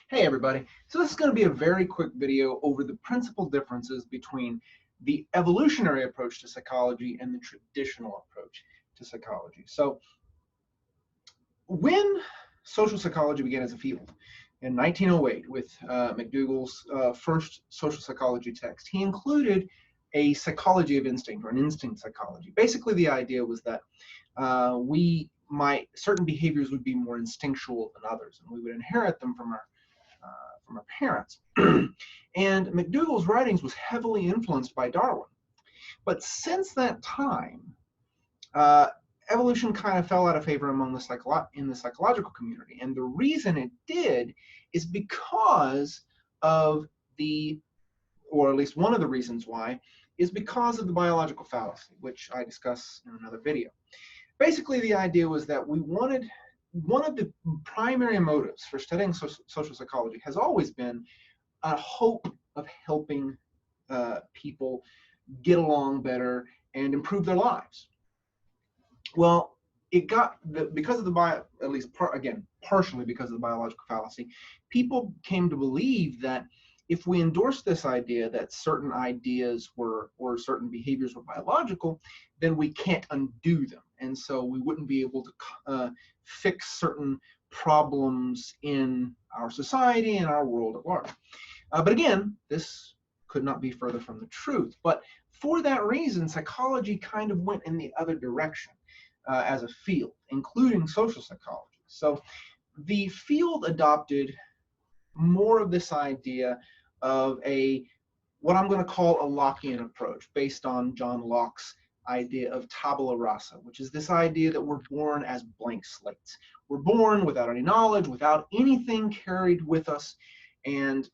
Hey everybody, so this is going to be a very quick video over the principal differences between the evolutionary approach to psychology and the traditional approach to psychology. So when social psychology began as a field in 1908 with McDougall's first social psychology text, he included a psychology of instinct, or an instinct psychology. Basically the idea was that certain behaviors would be more instinctual than others, and we would inherit them from our parents. And McDougall's writings was heavily influenced by Darwin. But since that time, evolution kind of fell out of favor among in the psychological community. And the reason it did is because of or at least one of the reasons why, is because of the biological fallacy, which I discuss in another video. Basically, the idea was that one of the primary motives for studying social psychology has always been a hope of helping people get along better and improve their lives. Well, because of partially because of the biological fallacy, people came to believe that if we endorse this idea that certain ideas or certain behaviors were biological, then we can't undo them. And so we wouldn't be able to fix certain problems in our society and our world at large. But again, this could not be further from the truth. But for that reason, psychology kind of went in the other direction as a field, including social psychology. So the field adopted more of this idea of what I'm going to call a Lockean approach, based on John Locke's idea of tabula rasa, which is this idea that we're born as blank slates. We're born without any knowledge, without anything carried with us, and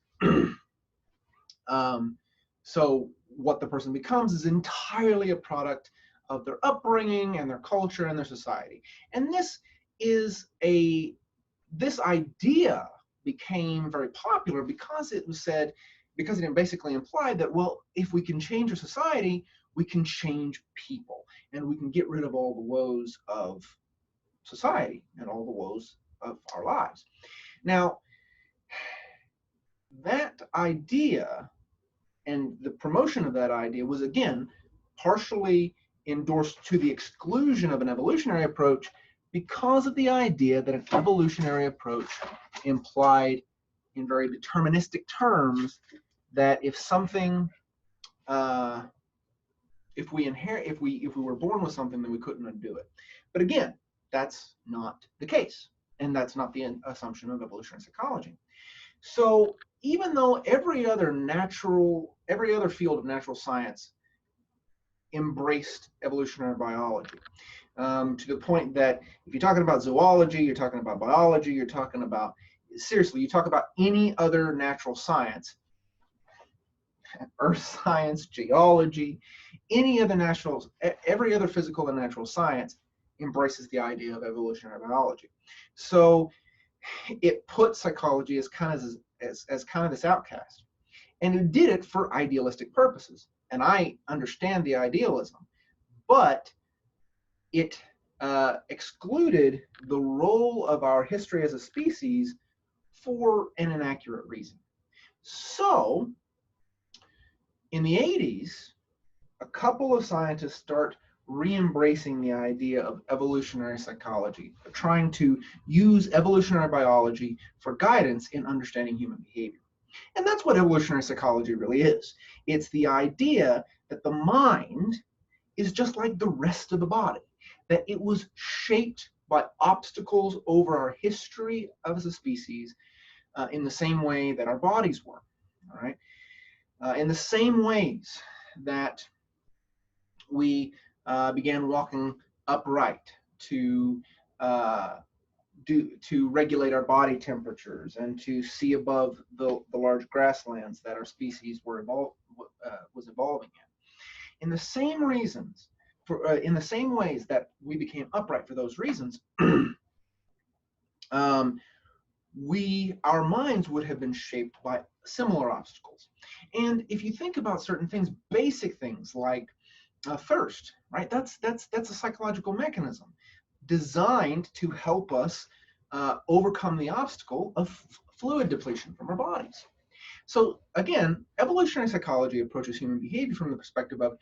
so what the person becomes is entirely a product of their upbringing and their culture and their society. And this idea became very popular because it basically implied that, well, if we can change our society, we can change people, and we can get rid of all the woes of society and all the woes of our lives. Now, that idea and the promotion of that idea was, again, partially endorsed to the exclusion of an evolutionary approach, because of the idea that an evolutionary approach implied, in very deterministic terms, that if we were born with something, then we couldn't undo it. But again, that's not the case, and that's not the assumption of evolutionary psychology. So even though every other field of natural science embraced evolutionary biology, to the point that if you're talking about zoology, you're talking about biology, you talk about any other natural science, earth science, geology, every other physical and natural science embraces the idea of evolutionary biology. So it put psychology as kind of this outcast, and it did it for idealistic purposes. And I understand the idealism, but it excluded the role of our history as a species for an inaccurate reason. So in the 80s, a couple of scientists start re-embracing the idea of evolutionary psychology, trying to use evolutionary biology for guidance in understanding human behavior. And that's what evolutionary psychology really is. It's the idea that the mind is just like the rest of the body, that it was shaped by obstacles over our history as a species, in the same way that our bodies were. All right, in the same ways that we began walking upright to regulate our body temperatures and to see above the large grasslands that our species was evolving in. In the same ways that we became upright for those reasons, our minds would have been shaped by similar obstacles. And if you think about certain things, basic things like thirst, right? That's a psychological mechanism designed to help us overcome the obstacle of fluid depletion from our bodies. So again, evolutionary psychology approaches human behavior from the perspective of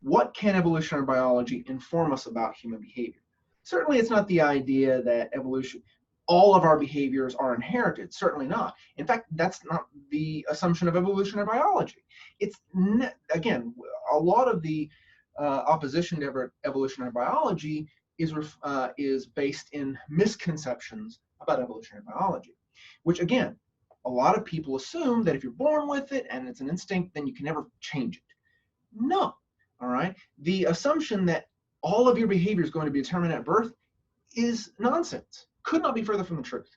what can evolutionary biology inform us about human behavior. Certainly it's not the idea that all of our behaviors are inherited, certainly not. In fact, that's not the assumption of evolutionary biology. It's, again, a lot of the opposition to evolutionary biology is based in misconceptions about evolutionary biology, which again, a lot of people assume that if you're born with it and it's an instinct, then you can never change it. No, all right? The assumption that all of your behavior is going to be determined at birth is nonsense. Could not be further from the truth,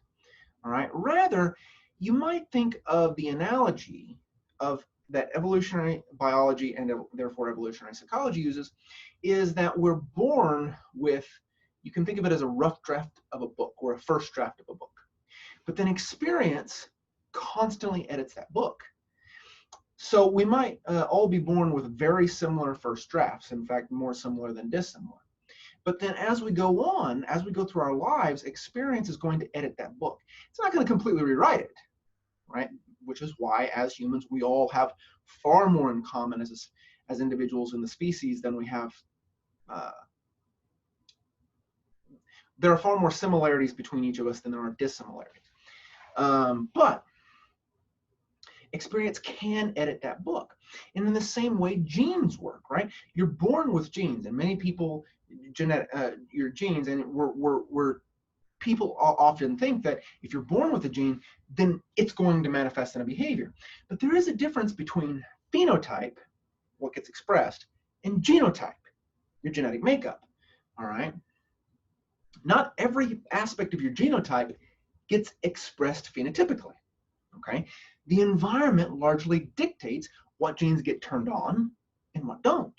all right? Rather, you might think of the analogy of that evolutionary biology and therefore evolutionary psychology uses is that we're born with, you can think of it as a rough draft of a book or a first draft of a book, but then experience constantly edits that book. So we might all be born with very similar first drafts, in fact, more similar than dissimilar. But then as we go on, as we go through our lives, experience is going to edit that book. It's not going to completely rewrite it, right? Which is why, as humans, we all have far more in common as individuals in the species than we have. There are far more similarities between each of us than there are dissimilarities. But experience can edit that book. And in the same way, genes work, right? You're born with genes, and many people, your genes, and people often think that if you're born with a gene, then it's going to manifest in a behavior. But there is a difference between phenotype, what gets expressed, and genotype, your genetic makeup, all right? Not every aspect of your genotype gets expressed phenotypically, okay? The environment largely dictates what genes get turned on and what don't,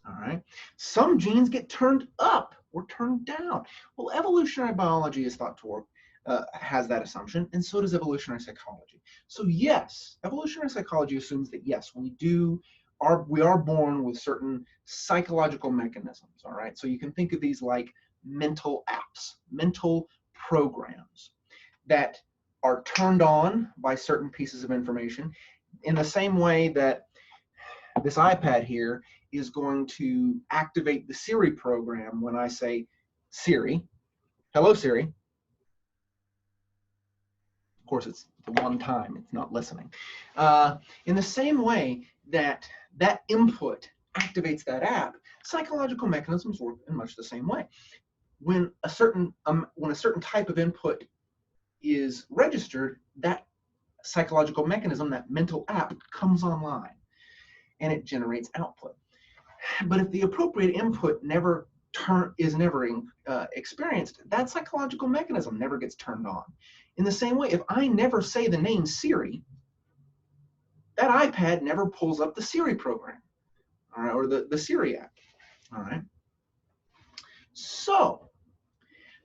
all right? Some genes get turned up or turned down. Well, evolutionary biology is thought to work, has that assumption, and so does evolutionary psychology. So yes, evolutionary psychology assumes that yes, we are born with certain psychological mechanisms, all right? So you can think of these like mental apps, mental programs that are turned on by certain pieces of information in the same way that this iPad here is going to activate the Siri program when I say, Siri, hello Siri. Of course, it's the one time, it's not listening. In the same way that that input activates that app, psychological mechanisms work in much the same way. When a certain type of input is registered, that psychological mechanism, that mental app, comes online and it generates output. But if the appropriate input is never experienced, that psychological mechanism never gets turned on. In the same way, if I never say the name Siri, that iPad never pulls up the Siri program, all right, or the Siri app, all right? So,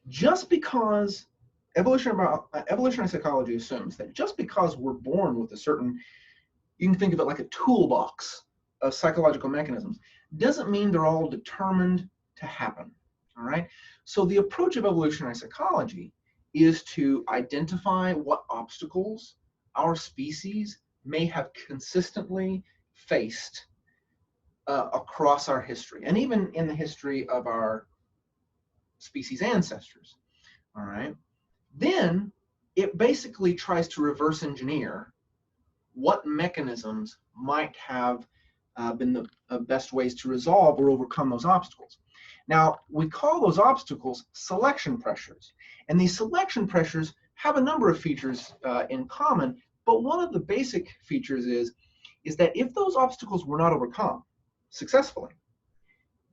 just because evolutionary psychology assumes that just because we're born with a certain, you can think of it like a toolbox of psychological mechanisms, doesn't mean they're all determined to happen, all right? So the approach of evolutionary psychology is to identify what obstacles our species may have consistently faced across our history, and even in the history of our species ancestors, all right? Then it basically tries to reverse engineer what mechanisms might have been the best ways to resolve or overcome those obstacles. Now, we call those obstacles selection pressures, and these selection pressures have a number of features in common, but one of the basic features is that if those obstacles were not overcome successfully,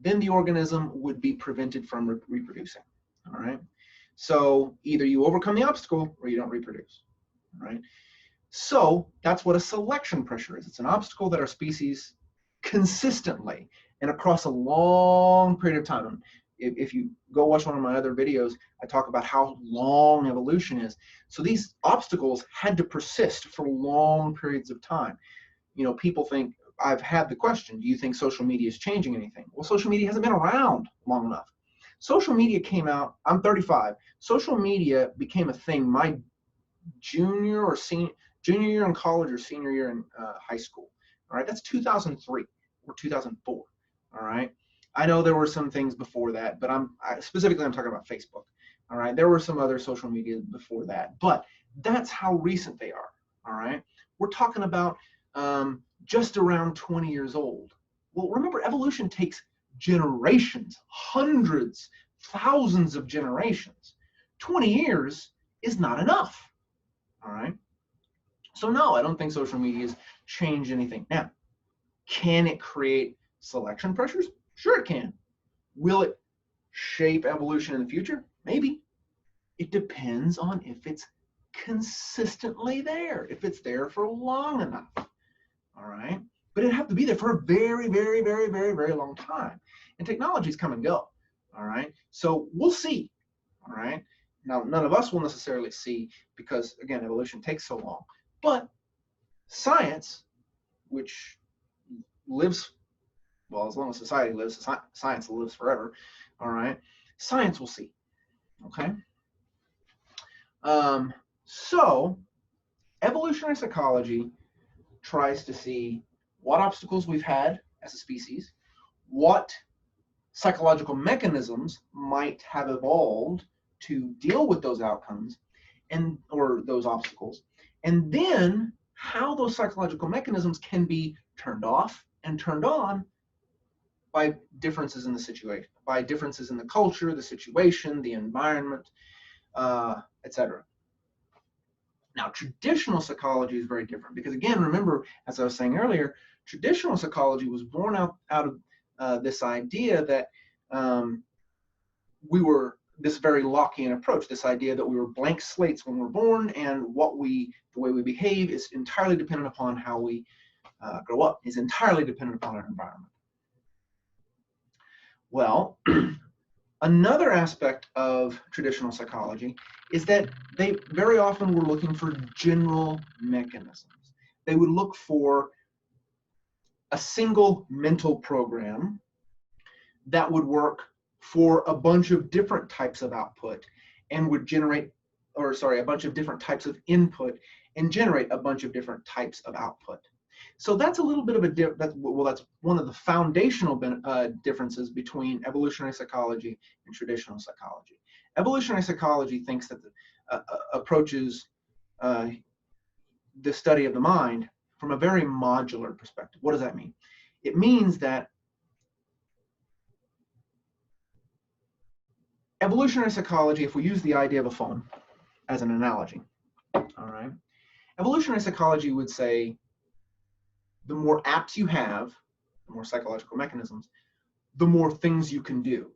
then the organism would be prevented from reproducing, all right? So either you overcome the obstacle or you don't reproduce, all right? So that's what a selection pressure is. It's an obstacle that our species consistently and across a long period of time. If you go watch one of my other videos, I talk about how long evolution is. So these obstacles had to persist for long periods of time. You know, people think, I've had the question, do you think social media is changing anything? Well, social media hasn't been around long enough. Social media came out, I'm 35. Social media became a thing my junior year in college or senior year in high school. All right, that's 2003 or 2004. All right, I know there were some things before that, but specifically I'm talking about Facebook. All right, there were some other social media before that, but that's how recent they are. All right, we're talking about just around 20 years old. Well, remember, evolution takes generations, hundreds, thousands of generations. 20 years is not enough. All right. So no, I don't think social media has changed anything. Now, can it create selection pressures? Sure it can. Will it shape evolution in the future? Maybe. It depends on if it's consistently there, if it's there for long enough. All right. But it'd have to be there for a very, very, very, very, very long time. And technologies come and go. All right. So we'll see. All right. Now, none of us will necessarily see because, again, evolution takes so long. But science, which lives, well, as long as society lives, science lives forever. All right. Science will see. Okay. So evolutionary psychology tries to see what obstacles we've had as a species, what psychological mechanisms might have evolved to deal with those outcomes or those obstacles, and then how those psychological mechanisms can be turned off and turned on by differences in the situation, by differences in the culture, the situation, the environment, etc. Now, traditional psychology is very different because, again, remember, as I was saying earlier, traditional psychology was born out of this idea that we were this very Lockean approach, this idea that we were blank slates when we're born, and the way we behave is entirely dependent upon how we grow up, is entirely dependent upon our environment. Well, another aspect of traditional psychology is that they very often were looking for general mechanisms. They would look for a single mental program that would work for a bunch of different types of output and would generate, a bunch of different types of input and generate a bunch of different types of output. So that's a little bit of that's one of the foundational differences between evolutionary psychology and traditional psychology. Evolutionary psychology thinks that approaches the study of the mind from a very modular perspective. What does that mean? It means that evolutionary psychology, if we use the idea of a phone as an analogy, all right, evolutionary psychology would say the more apps you have, the more psychological mechanisms, the more things you can do.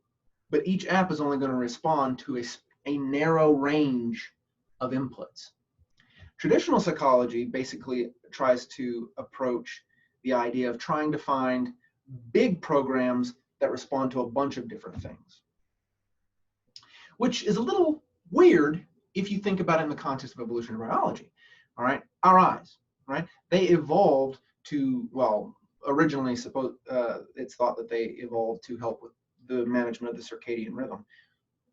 But each app is only going to respond to a narrow range of inputs. Traditional psychology basically tries to approach the idea of trying to find big programs that respond to a bunch of different things, which is a little weird if you think about it in the context of evolutionary biology. All right, our eyes, right? They evolved to, well, originally it's thought that they evolved to help with the management of the circadian rhythm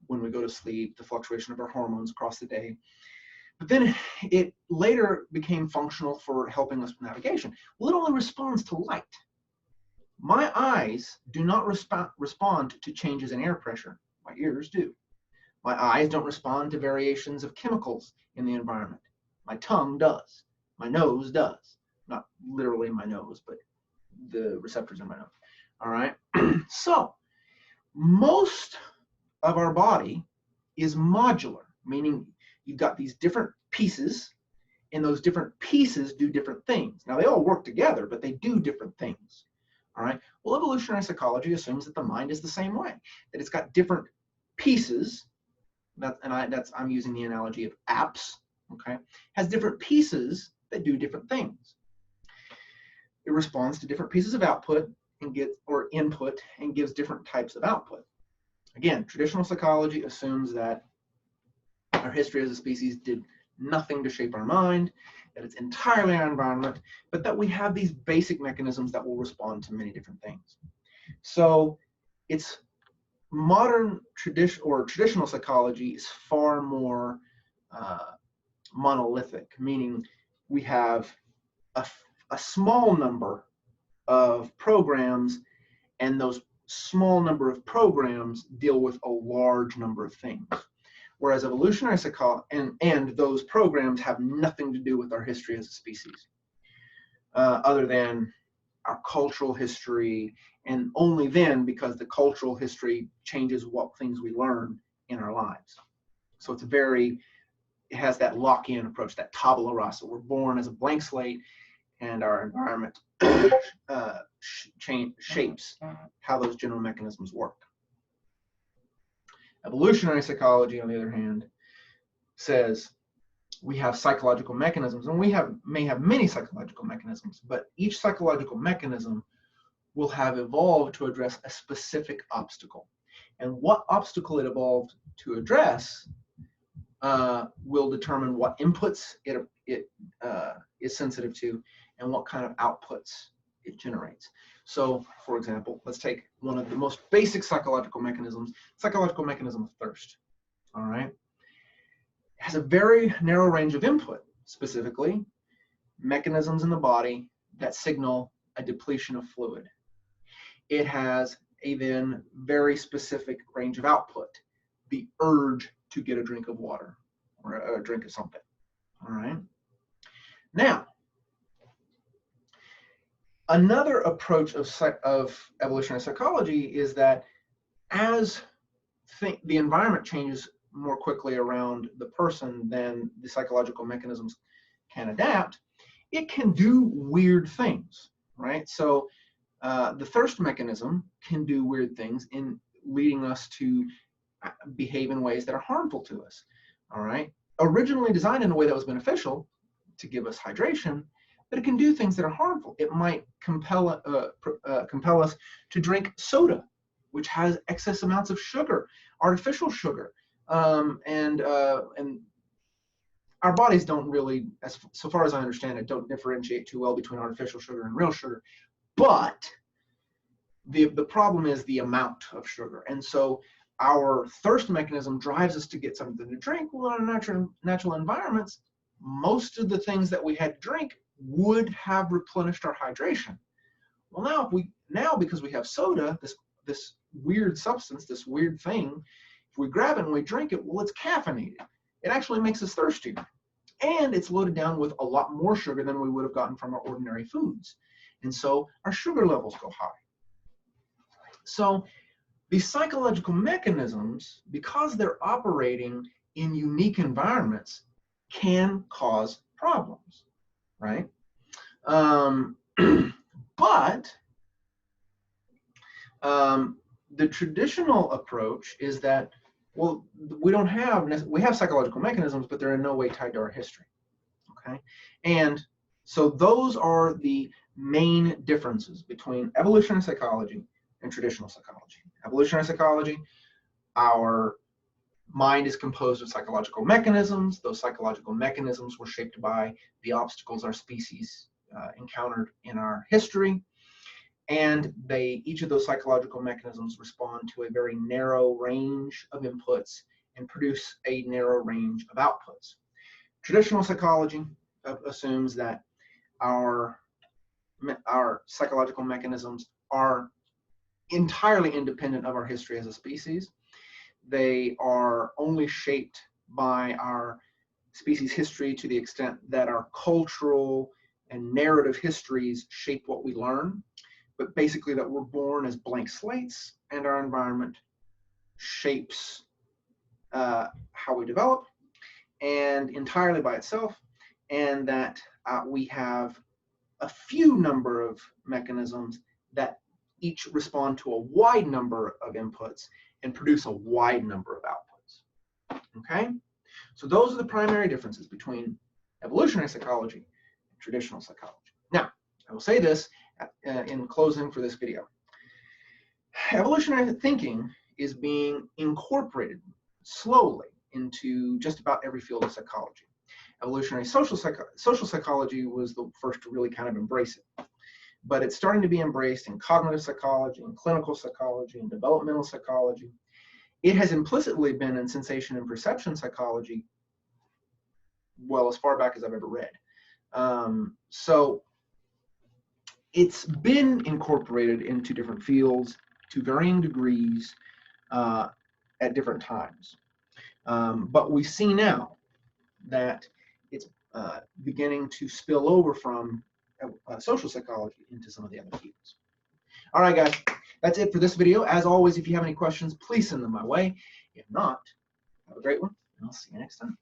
when we go to sleep, the fluctuation of our hormones across the day. But then it later became functional for helping us with navigation. Well, it only responds to light. My eyes do not respond to changes in air pressure. My ears do. My eyes don't respond to variations of chemicals in the environment. My tongue does. My nose does. Not literally my nose, but the receptors in my nose. All right. So most of our body is modular, meaning you've got these different pieces, and those different pieces do different things. Now, they all work together, but they do different things. All right. Well, evolutionary psychology assumes that the mind is the same way, that it's got different pieces. I'm using the analogy of apps. Okay, has different pieces that do different things. It responds to different pieces of output and input and gives different types of output. Again, traditional psychology assumes that our history as a species did nothing to shape our mind, that it's entirely our environment, but that we have these basic mechanisms that will respond to many different things. So it's modern traditional psychology is far more monolithic, meaning we have a small number of programs, and those small number of programs deal with a large number of things. Whereas evolutionary psychology, and those programs have nothing to do with our history as a species, other than our cultural history, and only then because the cultural history changes what things we learn in our lives. So it has that lock-in approach, that tabula rasa. We're born as a blank slate, and our environment shapes how those general mechanisms work. Evolutionary psychology, on the other hand, says we have psychological mechanisms, and we may have many psychological mechanisms, but each psychological mechanism will have evolved to address a specific obstacle. And what obstacle it evolved to address will determine what inputs it is sensitive to and what kind of outputs it generates. So, for example, let's take one of the most basic psychological mechanisms, psychological mechanism of thirst. All right? It has a very narrow range of input, specifically mechanisms in the body that signal a depletion of fluid. It has a then very specific range of output, the urge to get a drink of water or a drink of something. All right? Now, another approach of evolutionary psychology is that as the environment changes more quickly around the person than the psychological mechanisms can adapt, it can do weird things, right? So the thirst mechanism can do weird things in leading us to behave in ways that are harmful to us, all right? Originally designed in a way that was beneficial to give us hydration, but it can do things that are harmful. It might compel us to drink soda, which has excess amounts of sugar, artificial sugar, and our bodies don't really, so far as I understand it, don't differentiate too well between artificial sugar and real sugar. But the problem is the amount of sugar, and so our thirst mechanism drives us to get something to drink. Well, in our natural environments, most of the things that we had to drink would have replenished our hydration. Well, now because we have soda, this weird substance, this weird thing, if we grab it and we drink it, well, it's caffeinated. It actually makes us thirstier, and it's loaded down with a lot more sugar than we would have gotten from our ordinary foods, and so our sugar levels go high. So these psychological mechanisms, because they're operating in unique environments, can cause problems, right? But the traditional approach is that, well, we have psychological mechanisms, but they're in no way tied to our history, okay? And so those are the main differences between evolutionary psychology and traditional psychology. Evolutionary psychology, our mind is composed of psychological mechanisms. Those psychological mechanisms were shaped by the obstacles our species encountered in our history. And each of those psychological mechanisms respond to a very narrow range of inputs and produce a narrow range of outputs. Traditional psychology assumes that our psychological mechanisms are entirely independent of our history as a species. They are only shaped by our species history to the extent that our cultural and narrative histories shape what we learn, but basically that we're born as blank slates and our environment shapes how we develop, and entirely by itself, and that we have a few number of mechanisms that each respond to a wide number of inputs and produce a wide number of outputs. Okay? So those are the primary differences between evolutionary psychology and traditional psychology. Now, I will say this in closing for this video. Evolutionary thinking is being incorporated slowly into just about every field of psychology. Evolutionary social psychology was the first to really kind of embrace it. But it's starting to be embraced in cognitive psychology, and clinical psychology, and developmental psychology. It has implicitly been in sensation and perception psychology well, as far back as I've ever read. So it's been incorporated into different fields to varying degrees at different times. But we see now that it's beginning to spill over from social psychology into some of the other fields. All right, guys, that's it for this video. As always, if you have any questions, please send them my way. If not, have a great one, and I'll see you next time.